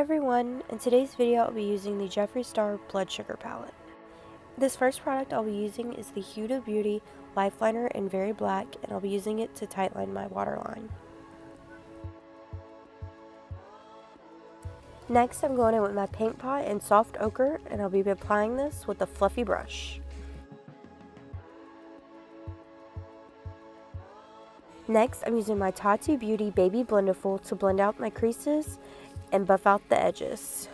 everyone, in today's video I'll be using the Jeffree Star Blood Sugar Palette. This first product I'll be using is the Huda Beauty Lifeliner in Very Black, and I'll be using it to tightline my waterline. Next I'm going in with my paint pot in Soft Ochre, and I'll be applying this with a fluffy brush. Next I'm using my Tati Beauty Baby Blendiful to blend out my creases and buff out the edges.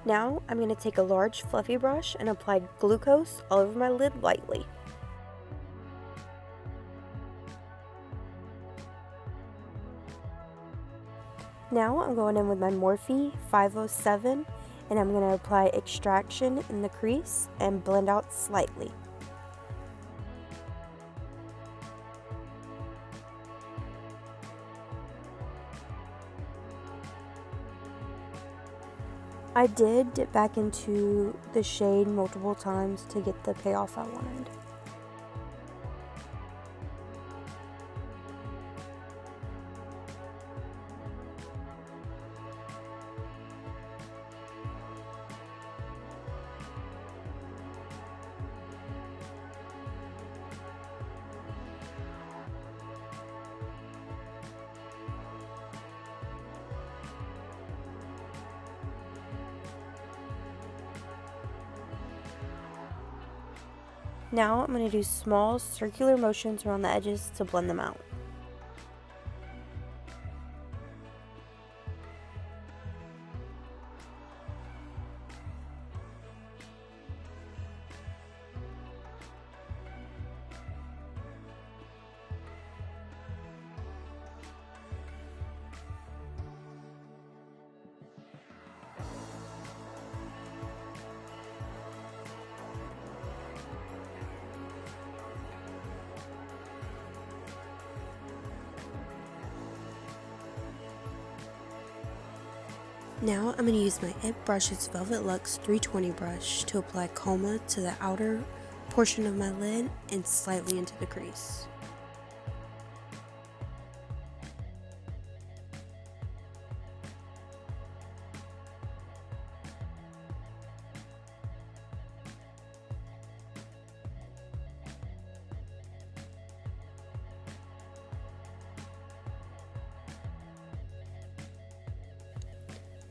Now I'm going to take a large fluffy brush and apply glucose all over my lid lightly. Now I'm going in with my Morphe 507, and I'm going to apply extraction in the crease and blend out slightly. I did dip back into the shade multiple times to get the payoff I wanted. Now I'm going to do small circular motions around the edges to blend them out. Now I'm going to use my It Brushes Velvet Luxe 320 brush to apply coma to the outer portion of my lid and slightly into the crease.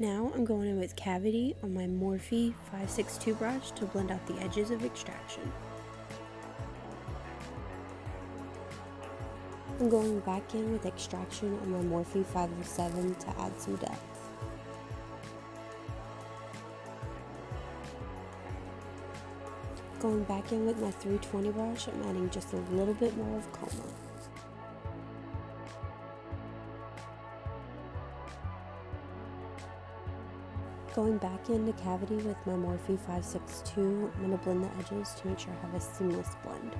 Now I'm going in with Cavity on my Morphe 562 brush to blend out the edges of extraction. I'm going back in with extraction on my Morphe 507 to add some depth. Going back in with my 320 brush, I'm adding just a little bit more of coma. Going back into Cavity with my Morphe 562, I'm going to blend the edges to make sure I have a seamless blend.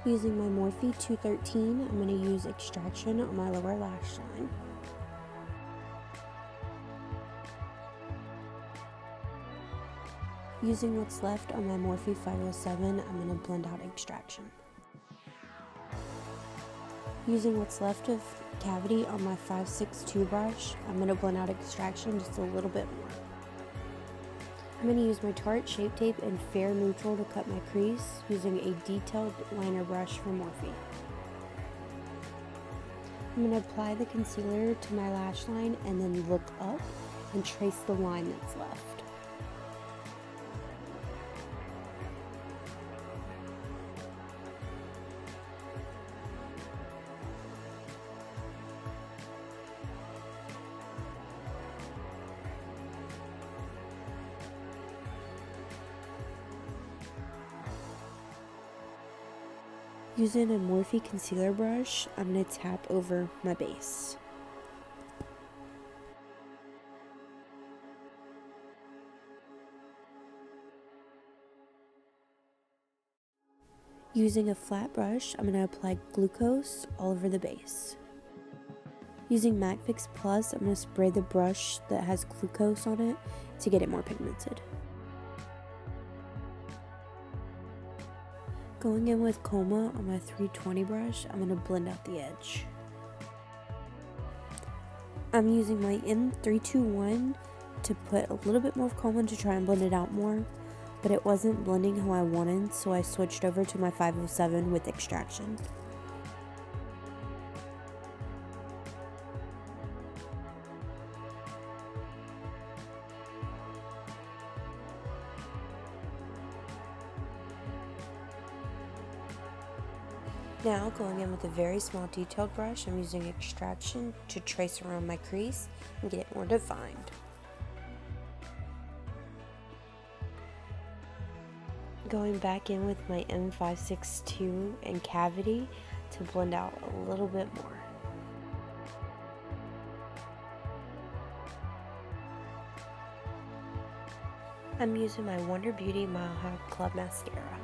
Using my Morphe 213, I'm going to use extraction on my lower lash line. Using what's left on my Morphe 507, I'm going to blend out extraction. Using what's left of Cavity on my 562 brush, I'm going to blend out extraction just a little bit more. I'm going to use my Tarte Shape Tape and Fair Neutral to cut my crease using a detailed liner brush from Morphe. I'm going to apply the concealer to my lash line and then look up and trace the line that's left. Using a Morphe concealer brush, I'm going to tap over my base. Using a flat brush, I'm going to apply glucose all over the base. Using MAC Fix Plus, I'm going to spray the brush that has glucose on it to get it more pigmented. Going in with Coma on my 320 brush, I'm going to blend out the edge. I'm using my M321 to put a little bit more of Coma to try and blend it out more, but it wasn't blending how I wanted, so I switched over to my 507 with extraction. Now, going in with a very small detailed brush, I'm using extraction to trace around my crease and get it more defined. Going back in with my M562 and Cavity to blend out a little bit more. I'm using my Wonder Beauty Mile High Club Mascara.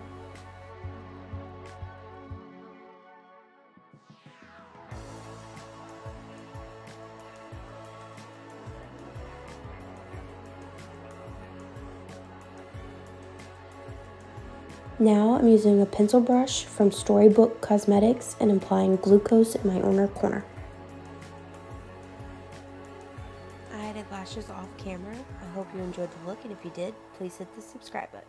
Now I'm using a pencil brush from Storybook Cosmetics and applying glucose in my inner corner. I added lashes off camera. I hope you enjoyed the look, and if you did, please hit the subscribe button.